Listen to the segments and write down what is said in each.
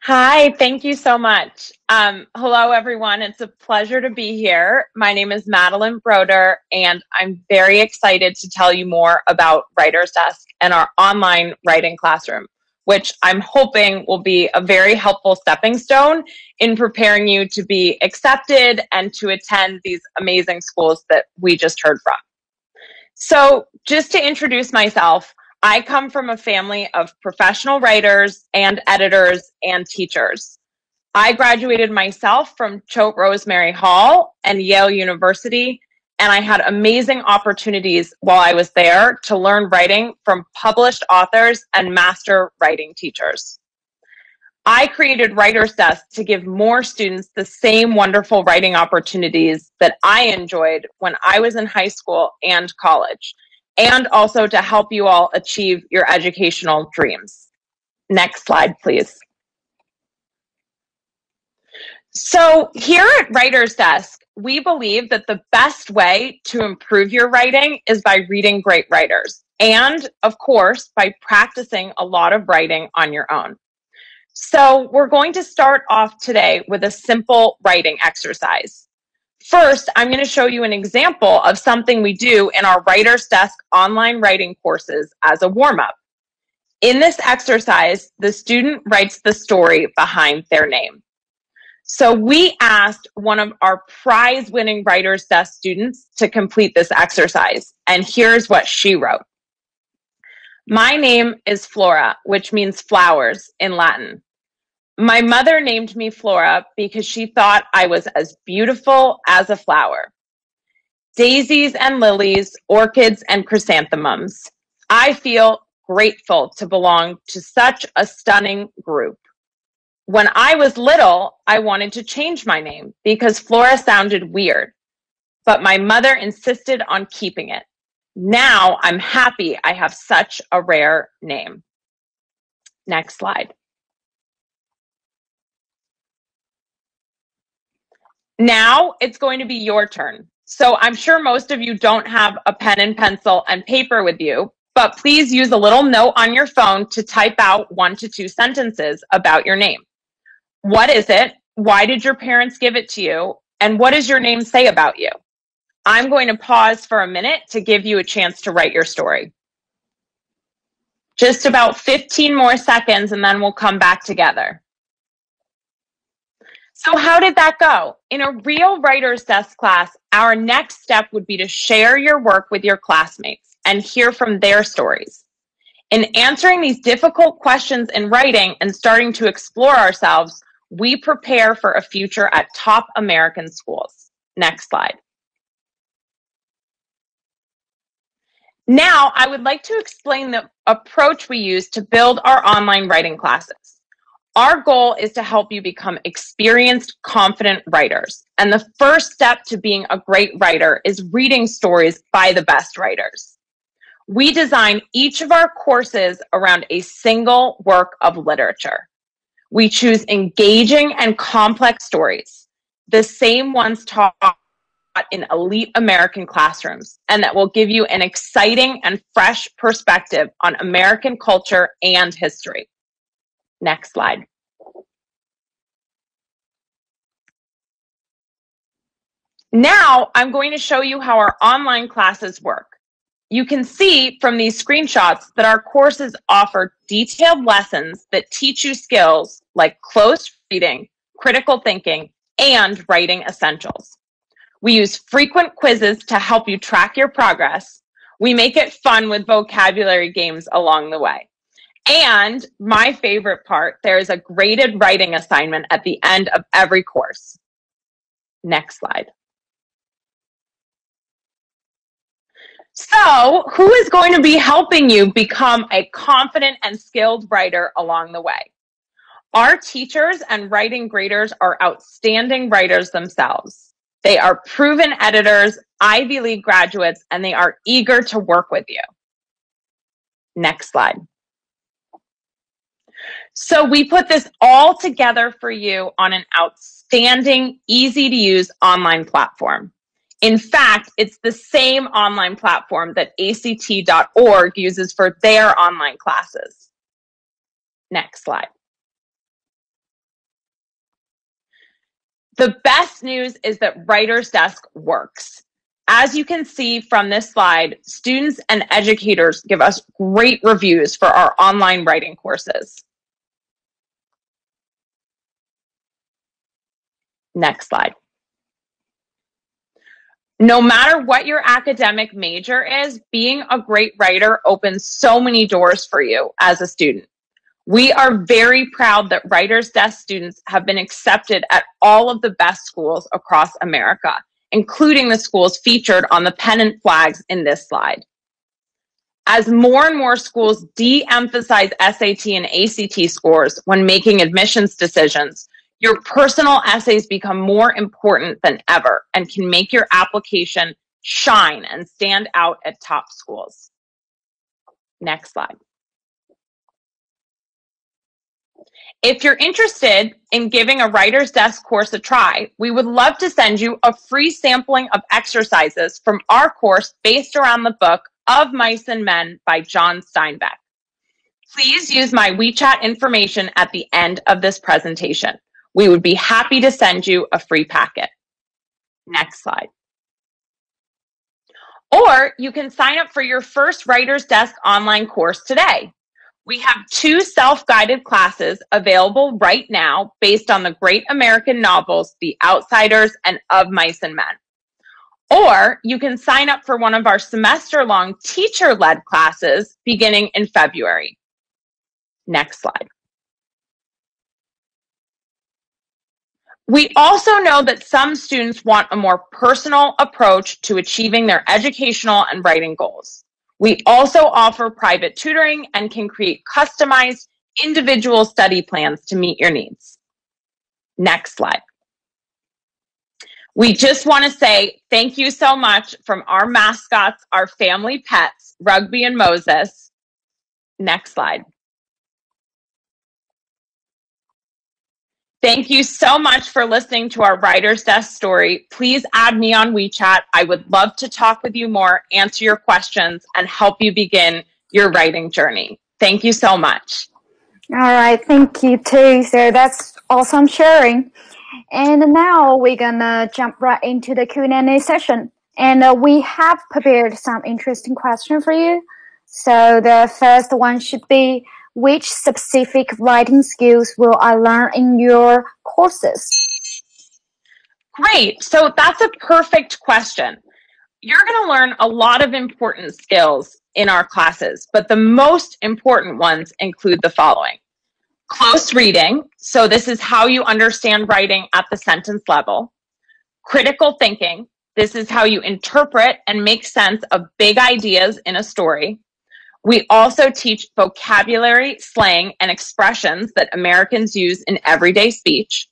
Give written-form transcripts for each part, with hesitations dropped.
Hi, thank you so much. Hello, everyone. It's a pleasure to be here. My name is Madeline Broder, and I'm very excited to tell you more about Writer's Desk and our online writing classroom, which I'm hoping will be a very helpful stepping stone in preparing you to be accepted and to attend these amazing schools that we just heard from. So, just to introduce myself, I come from a family of professional writers and editors and teachers. I graduated myself from Choate Rosemary Hall and Yale University, and I had amazing opportunities while I was there to learn writing from published authors and master writing teachers. I created Writer's Desk to give more students the same wonderful writing opportunities that I enjoyed when I was in high school and college, and also to help you all achieve your educational dreams. Next slide, please. So here at Writer's Desk, we believe that the best way to improve your writing is by reading great writers, and of course, by practicing a lot of writing on your own. So we're going to start off today with a simple writing exercise. First, I'm going to show you an example of something we do in our Writer's Desk online writing courses as a warm-up. In this exercise, the student writes the story behind their name. So we asked one of our prize-winning Writer's Desk students to complete this exercise, and here's what she wrote. My name is Flora, which means flowers in Latin. My mother named me Flora because she thought I was as beautiful as a flower. Daisies and lilies, orchids and chrysanthemums. I feel grateful to belong to such a stunning group. When I was little, I wanted to change my name because Flora sounded weird, but my mother insisted on keeping it. Now I'm happy I have such a rare name. Next slide. Now it's going to be your turn. So I'm sure most of you don't have a pen and pencil and paper with you, but please use a little note on your phone to type out 1 to 2 sentences about your name. What is it? Why did your parents give it to you? And what does your name say about you? I'm going to pause for a minute to give you a chance to write your story. Just about 15 more seconds and then we'll come back together. So how did that go? In a real Writer's Desk class, our next step would be to share your work with your classmates and hear from their stories. In answering these difficult questions in writing and starting to explore ourselves, we prepare for a future at top American schools. Next slide. Now, I would like to explain the approach we use to build our online writing classes. Our goal is to help you become experienced, confident writers. And the first step to being a great writer is reading stories by the best writers. We design each of our courses around a single work of literature. We choose engaging and complex stories, the same ones taught in elite American classrooms, and that will give you an exciting and fresh perspective on American culture and history. Next slide. Now, I'm going to show you how our online classes work. You can see from these screenshots that our courses offer detailed lessons that teach you skills like close reading, critical thinking, and writing essentials. We use frequent quizzes to help you track your progress. We make it fun with vocabulary games along the way. And my favorite part, there is a graded writing assignment at the end of every course. Next slide. So, who is going to be helping you become a confident and skilled writer along the way? Our teachers and writing graders are outstanding writers themselves. They are proven editors, Ivy League graduates, and they are eager to work with you. Next slide. So we put this all together for you on an outstanding, easy-to-use online platform. In fact, it's the same online platform that ACT.org uses for their online classes. Next slide. The best news is that Writer's Desk works. As you can see from this slide, students and educators give us great reviews for our online writing courses. Next slide. No matter what your academic major is, being a great writer opens so many doors for you as a student. We are very proud that Writer's Desk students have been accepted at all of the best schools across America, including the schools featured on the pennant flags in this slide. As more and more schools de-emphasize SAT and ACT scores when making admissions decisions, your personal essays become more important than ever and can make your application shine and stand out at top schools. Next slide. If you're interested in giving a Writer's Desk course a try, we would love to send you a free sampling of exercises from our course based around the book Of Mice and Men by John Steinbeck. Please use my WeChat information at the end of this presentation. We would be happy to send you a free packet. Next slide. Or you can sign up for your first Writer's Desk online course today. We have 2 self-guided classes available right now based on the great American novels, The Outsiders and Of Mice and Men. Or you can sign up for one of our semester-long teacher-led classes beginning in February. Next slide. We also know that some students want a more personal approach to achieving their educational and writing goals. We also offer private tutoring and can create customized individual study plans to meet your needs. Next slide. We just want to say thank you so much from our mascots, our family pets, Rugby and Moses. Next slide. Thank you so much for listening to our Writer's Desk story. Please add me on WeChat. I would love to talk with you more, answer your questions, and help you begin your writing journey. Thank you so much. All right, thank you too. So that's awesome sharing. And now we're gonna jump right into the Q&A session. And we have prepared some interesting questions for you. So the first one should be, which specific writing skills will I learn in your courses? Great. So that's a perfect question. You're going to learn a lot of important skills in our classes, but the most important ones include the following. Close reading. So this is how you understand writing at the sentence level. Critical thinking. This is how you interpret and make sense of big ideas in a story. We also teach vocabulary, slang, and expressions that Americans use in everyday speech.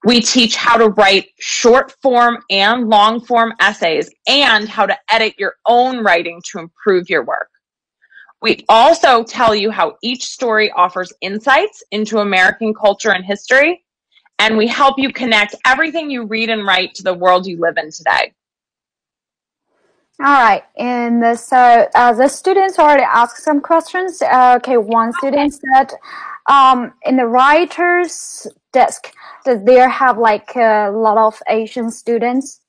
We teach how to write short form and long form essays and how to edit your own writing to improve your work. We also tell you how each story offers insights into American culture and history, and we help you connect everything you read and write to the world you live in today. All right, and so the students already asked some questions. Okay, one student said, in the Writer's Desk, does there have like a lot of Asian students?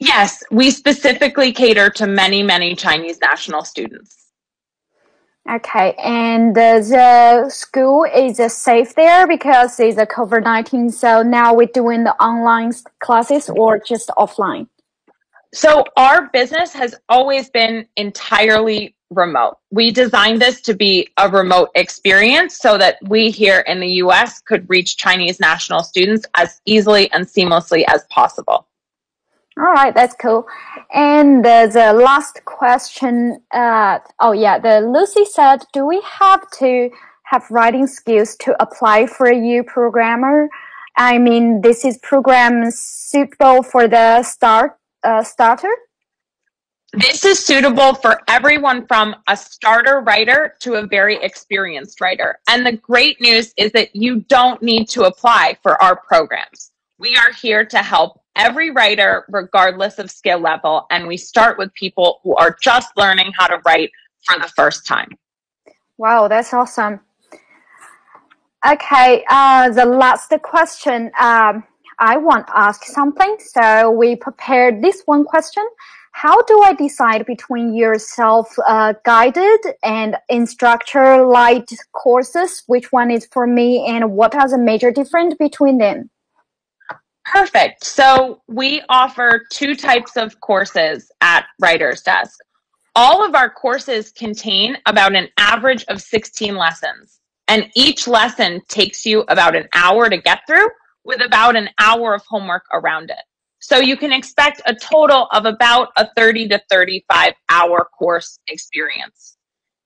Yes, we specifically cater to many, many Chinese national students. Okay, and the school is safe there because it's a COVID-19, so now we're doing the online classes or just offline? So our business has always been entirely remote. We designed this to be a remote experience so that we here in the US could reach Chinese national students as easily and seamlessly as possible. All right, that's cool. And the last question, Lucy said, do we have to have writing skills to apply for a U programmer? I mean, this is program suitable for the starter? This is suitable for everyone from a starter writer to a very experienced writer. And the great news is that you don't need to apply for our programs. We are here to help every writer regardless of skill level, and we start with people who are just learning how to write for the first time. Wow, that's awesome. Okay, the last question. I want to ask something. So we prepared this one question. How do I decide between your self-guided and instructor-led courses? Which one is for me, and what are the major difference between them? Perfect. So we offer two types of courses at Writer's Desk. All of our courses contain about an average of 16 lessons, and each lesson takes you about an hour to get through with about an hour of homework around it. So you can expect a total of about a 30 to 35 hour course experience.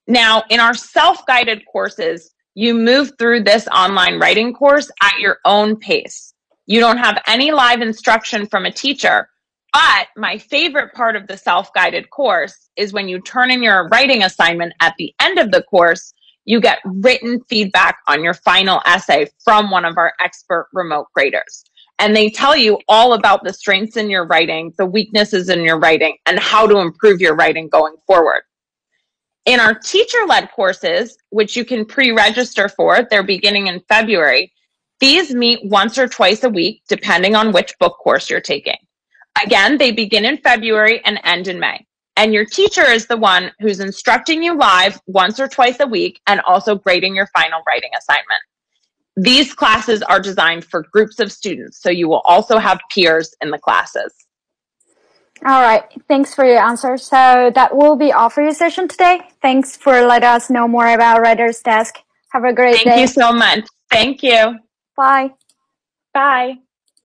Now, in our self-guided courses, you move through this online writing course at your own pace. You don't have any live instruction from a teacher, but my favorite part of the self-guided course is when you turn in your writing assignment at the end of the course, you get written feedback on your final essay from one of our expert remote graders. And they tell you all about the strengths in your writing, the weaknesses in your writing, and how to improve your writing going forward. In our teacher-led courses, which you can pre-register for, they're beginning in February, these meet once or twice a week, depending on which book course you're taking. Again, they begin in February and end in May. And your teacher is the one who's instructing you live once or twice a week and also grading your final writing assignment. These classes are designed for groups of students, so you will also have peers in the classes. All right, thanks for your answer. So that will be all for your session today. Thanks for letting us know more about Writer's Desk. Have a great day. Thank you so much. Thank you. Bye. Bye.